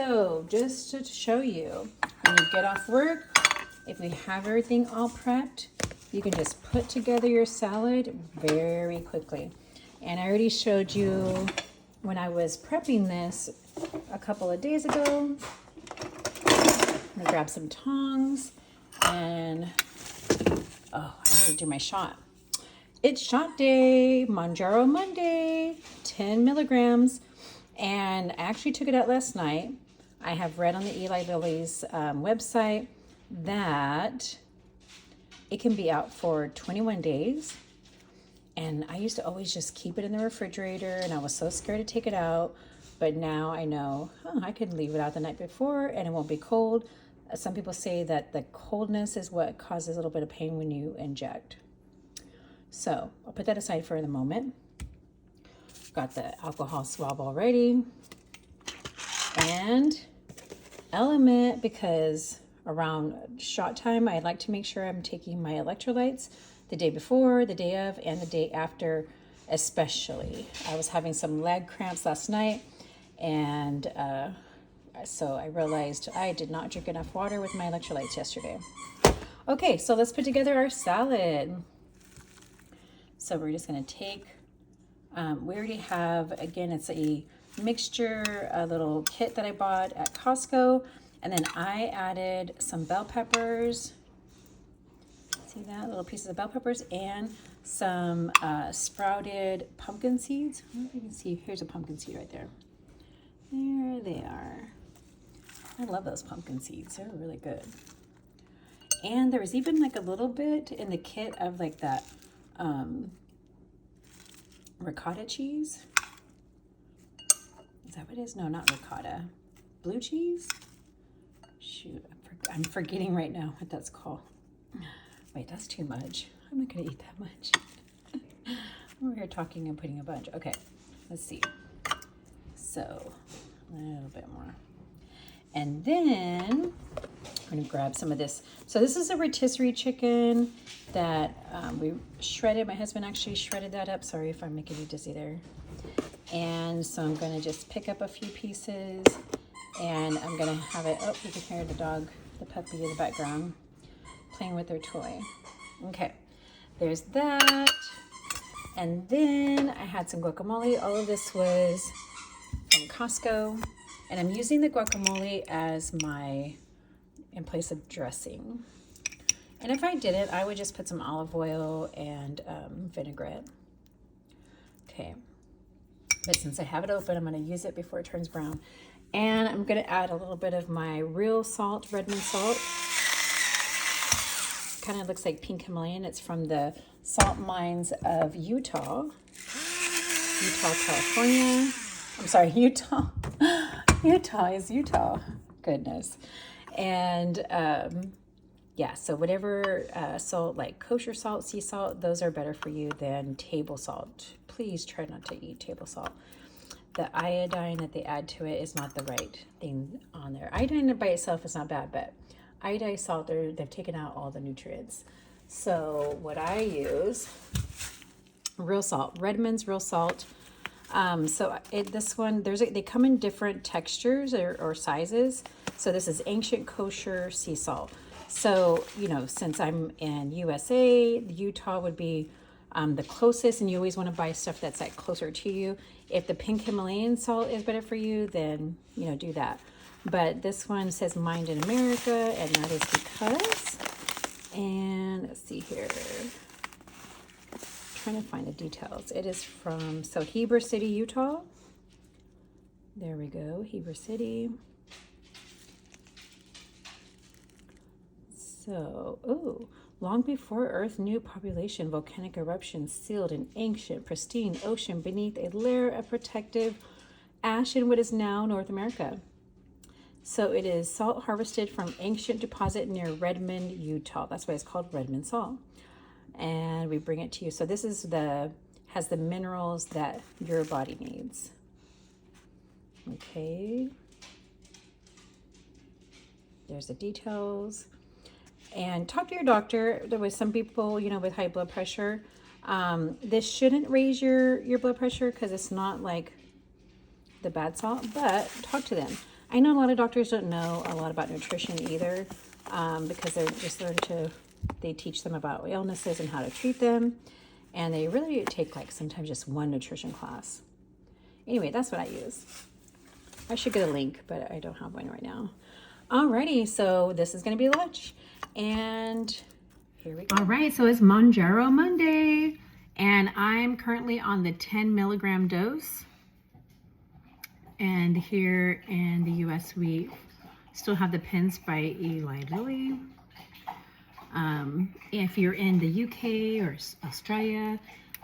So just to show you, when you get off work, if we have everything all prepped, you can just put together your salad very quickly. And I already showed you when I was prepping this a couple of days ago. I'm gonna grab some tongs and, oh, I need to do my shot. It's shot day, Mounjaro Monday, 10 milligrams. And I actually took it out last night. I have read on the Eli Lilly's website that it can be out for 21 days. And I used to always just keep it in the refrigerator, and I was so scared to take it out. But now I know, I could leave it out the night before and it won't be cold. Some people say that the coldness is what causes a little bit of pain when you inject. So I'll put that aside for the moment. Got the alcohol swab already. And LMNT, because around shot time, I like to make sure I'm taking my electrolytes the day before, the day of, and the day after, especially. I was having some leg cramps last night, and so I realized I did not drink enough water with my electrolytes yesterday. Okay, so let's put together our salad. So we're just gonna take, we already have, again, it's a mixture, a little kit that I bought at Costco. And then I added some bell peppers. See that? Little pieces of bell peppers and some sprouted pumpkin seeds. I don't know if you can see. Here's a pumpkin seed right there. There they are. I love those pumpkin seeds. They're really good. And there was even like a little bit in the kit of like that ricotta cheese. Is that what it is? No, not ricotta. Blue cheese? Shoot, I'm forgetting right now what that's called. Wait, that's too much. I'm not gonna eat that much. We're here talking and putting a bunch. Okay, let's see. So, a little bit more. And then I'm gonna grab some of this. So this is a rotisserie chicken that we shredded. My husband actually shredded that up. Sorry if I'm making you dizzy there. And so I'm gonna just pick up a few pieces and I'm gonna have it, oh, you can hear the dog, the puppy in the background, playing with their toy. Okay, there's that. And then I had some guacamole. All of this was from Costco. And I'm using the guacamole as in place of dressing. And if I didn't, I would just put some olive oil and vinaigrette. Okay, but since I have it open, I'm gonna use it before it turns brown. And I'm gonna add a little bit of my real salt, Redmond salt. Kind of looks like pink Himalayan. It's from the salt mines of Utah, California. I'm sorry, Utah. Utah is Utah. Goodness. And yeah, so whatever salt, like kosher salt, sea salt, those are better for you than table salt. Please try not to eat table salt. The iodine that they add to it is not the right thing on there. Iodine by itself is not bad, but iodized salt, they've taken out all the nutrients. So what I use, real salt, Redmond's real salt. This one, they come in different textures or sizes. So this is ancient kosher sea salt. So, since I'm in USA, Utah would be the closest, and you always want to buy stuff that's like closer to you. If the pink Himalayan salt is better for you, then, do that. But this one says mined in America, and that is because, and let's see here. Trying to find the details. It is from Heber City, Utah. There we go, Heber City. So, long before Earth knew population, volcanic eruptions sealed an ancient, pristine ocean beneath a layer of protective ash in what is now North America. So it is salt harvested from ancient deposit near Redmond, Utah. That's why it's called Redmond salt. And we bring it to you. So this is has the minerals that your body needs. Okay. There's the details. And talk to your doctor. There was some people, with high blood pressure. This shouldn't raise your blood pressure because it's not like the bad salt, but talk to them. I know a lot of doctors don't know a lot about nutrition either, because they're just they teach them about illnesses and how to treat them. And they really take like sometimes just one nutrition class. Anyway, that's what I use. I should get a link, but I don't have one right now. Alrighty, so this is gonna be lunch. And here we go. All right, so it's Mounjaro Monday. And I'm currently on the 10 milligram dose. And here in the US, we still have the pens by Eli Lilly. If you're in the UK or Australia,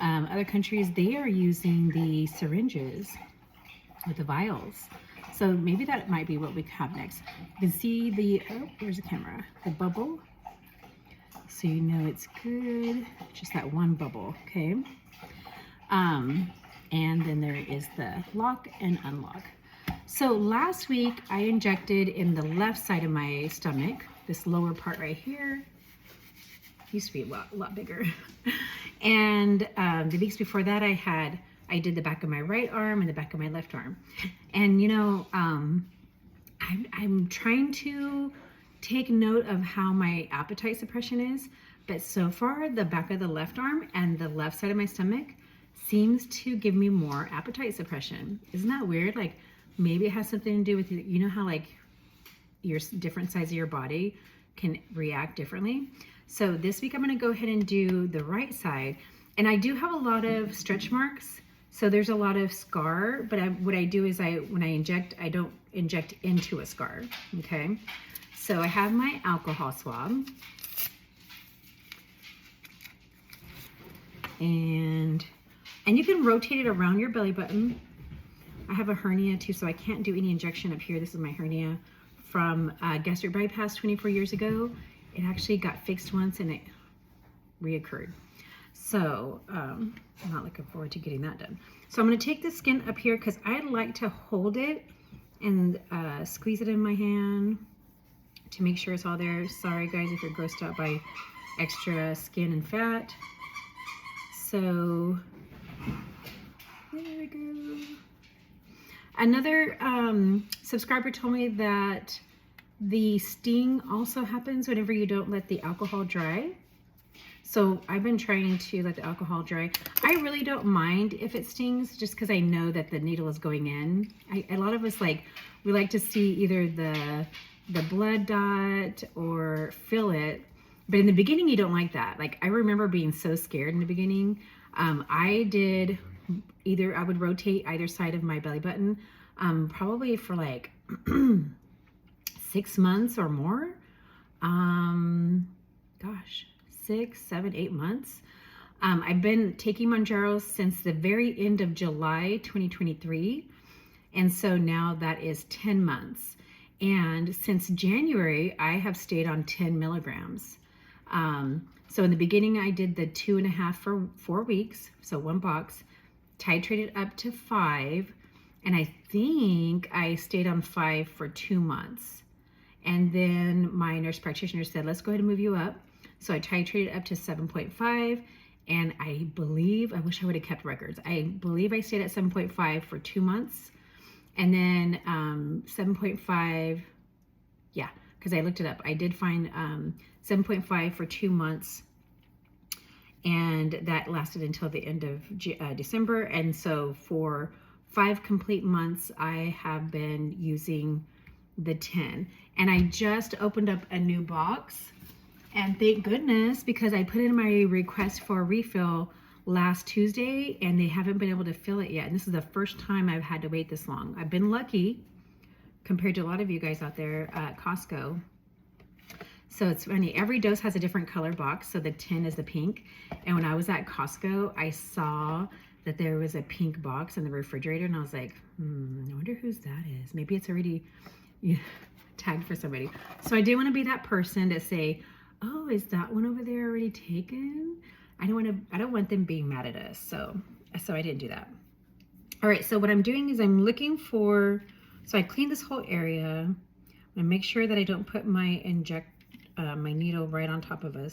other countries, they are using the syringes with the vials. So maybe that might be what we have next. You can see the, oh, where's the camera? The bubble. So you know it's good. Just that one bubble, okay? And then there is the lock and unlock. So last week I injected in the left side of my stomach, this lower part right here. Used to be a lot bigger. And the weeks before that I did the back of my right arm and the back of my left arm. And you know, I'm trying to take note of how my appetite suppression is, but so far the back of the left arm and the left side of my stomach seems to give me more appetite suppression. Isn't that weird? Like maybe it has something to do with, you know how like your different sides of your body can react differently. So this week I'm going to go ahead and do the right side, and I do have a lot of stretch marks. So there's a lot of scar, but what I do is when I inject, I don't inject into a scar. Okay. So I have my alcohol swab, and you can rotate it around your belly button. I have a hernia too, so I can't do any injection up here. This is my hernia from gastric bypass 24 years ago. It actually got fixed once and it reoccurred. So I'm not looking forward to getting that done. So I'm going to take the skin up here because I like to hold it and squeeze it in my hand to make sure it's all there. Sorry guys if you're grossed out by extra skin and fat. So there we go. Another subscriber told me that the sting also happens whenever you don't let the alcohol dry. So I've been trying to let the alcohol dry. I really don't mind if it stings just because I know that the needle is going in. A lot of us we like to see either the blood dot or feel it. But in the beginning, you don't like that. Like I remember being so scared in the beginning. I would rotate either side of my belly button probably for like 6 months or more. Gosh, 6, 7, 8 months. I've been taking Mounjaro since the very end of July 2023. And so now that is 10 months. And since January, I have stayed on 10 milligrams. So in the beginning, I did the 2.5 for 4 weeks. So 1 box, titrated up to 5. And I think I stayed on 5 for 2 months. And then my nurse practitioner said, let's go ahead and move you up. So I titrated up to 7.5. And I believe, I wish I would have kept records. I believe I stayed at 7.5 for 2 months. And then 7.5, yeah, because I looked it up. I did find 7.5 for 2 months. And that lasted until the end of December. And so for 5 complete months, I have been using the 10. And I just opened up a new box. And thank goodness, because I put in my request for a refill last Tuesday and they haven't been able to fill it yet. And this is the first time I've had to wait this long. I've been lucky compared to a lot of you guys out there at Costco. So it's funny, every dose has a different color box. So the 10 is the pink. And when I was at Costco, I saw that there was a pink box in the refrigerator and I was like, I wonder whose that is. Maybe it's already tagged for somebody. So I didn't want to be that person to say, oh, is that one over there already taken? I don't want them being mad at us. So I didn't do that. All right, so what I'm doing is I'm looking for, so I cleaned this whole area. I'm gonna make sure that I don't put my my needle right on top of a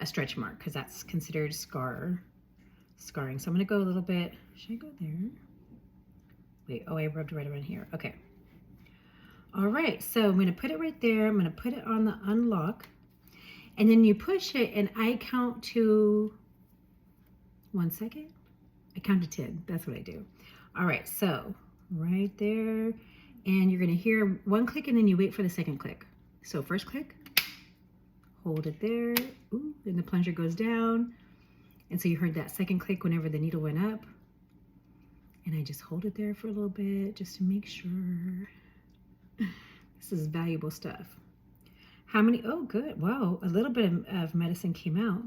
stretch mark because that's considered scarring. So I'm gonna go a little bit, should I go there? Wait, oh, I rubbed right around here. Okay, All right, so I'm gonna put it right there. I'm gonna put it on the unlock, and then you push it, and I count to 1 second. I count to 10. That's what I do. All right, so right there, and you're gonna hear one click, and then you wait for the second click. So first click, hold it there. Ooh, then the plunger goes down, and so you heard that second click whenever the needle went up. And I just hold it there for a little bit just to make sure. This is valuable stuff. How many? Oh, good. Wow, a little bit of medicine came out.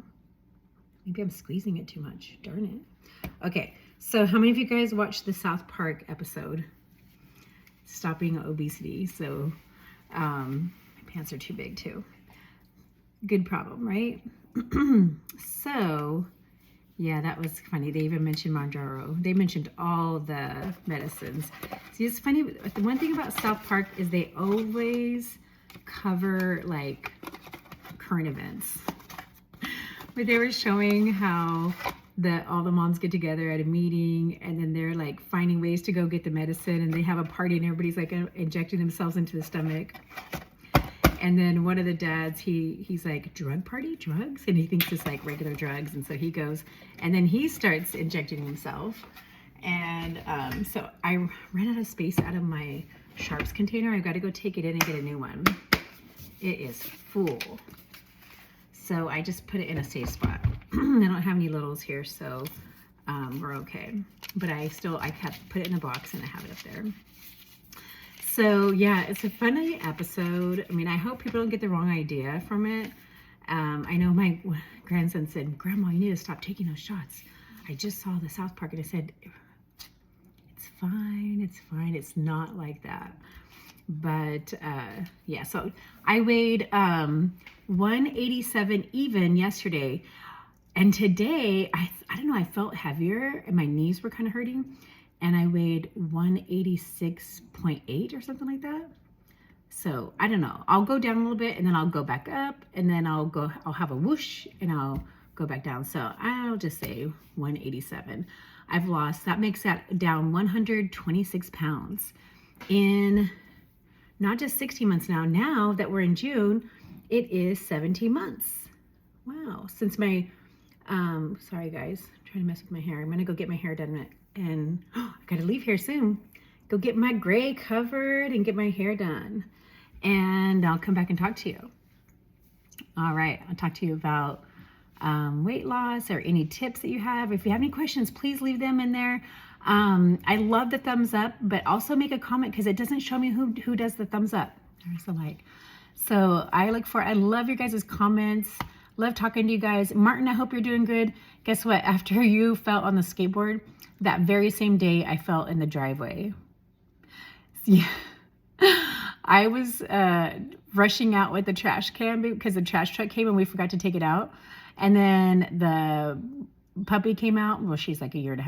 Maybe I'm squeezing it too much. Darn it. Okay, so how many of you guys watched the South Park episode? Stopping obesity. So my pants are too big too. Good problem, right? So yeah, that was funny. They even mentioned Mounjaro. They mentioned all the medicines. See, it's funny. The one thing about South Park is they always cover like current events. But they were showing how all the moms get together at a meeting, and then they're like finding ways to go get the medicine, and they have a party, and everybody's like injecting themselves into the stomach. And then one of the dads, he's like, drug party, drugs? And he thinks it's like regular drugs. And so he goes, and then he starts injecting himself. And so I ran out of space out of my sharps container. I've got to go take it in and get a new one. It is full. So I just put it in a safe spot. I don't have any littles here, so we're okay. But I kept put it in a box, and I have it up there. So yeah, it's a funny episode. I mean, I hope people don't get the wrong idea from it. I know my grandson said, Grandma, you need to stop taking those shots. I just saw the South Park, and I said, it's fine, it's fine. It's not like that. But yeah, so I weighed 187 even yesterday. And today, I don't know, I felt heavier and my knees were kind of hurting. And I weighed 186.8 or something like that. So I don't know. I'll go down a little bit, and then I'll go back up, and then I'll have a whoosh, and I'll go back down. So I'll just say 187. I've lost, that makes that down 126 pounds in not just 16 months now. Now that we're in June, it is 17 months. Wow. Since my, sorry guys, I'm trying to mess with my hair. I'm going to go get my hair done. And I gotta leave here soon. Go get my gray covered and get my hair done. And I'll come back and talk to you. All right, I'll talk to you about weight loss or any tips that you have. If you have any questions, please leave them in there. I love the thumbs up, but also make a comment because it doesn't show me who does the thumbs up. There's a like. So I love your guys' comments. Love talking to you guys. Martin, I hope you're doing good. Guess what? After you fell on the skateboard, that very same day I fell in the driveway. Yeah. I was rushing out with the trash can because the trash truck came and we forgot to take it out. And then the puppy came out. Well, she's like 1.5 years.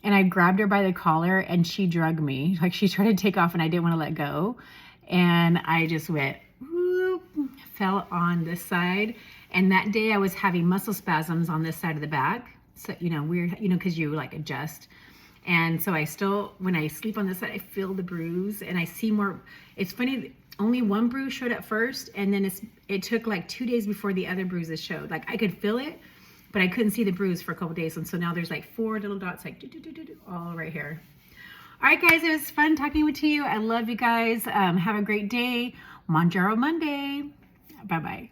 And I grabbed her by the collar and she drugged me. Like she tried to take off and I didn't want to let go. And I just went, whoop, fell on this side. And that day I was having muscle spasms on this side of the back. So, weird, because you like adjust. And so when I sleep on this side, I feel the bruise and I see more. It's funny, only one bruise showed up first. And then it took like 2 days before the other bruises showed. Like I could feel it, but I couldn't see the bruise for a couple days. And so now there's like 4 little dots, like all right here. All right, guys, it was fun talking to you. I love you guys. Have a great day. Mounjaro Monday. Bye-bye.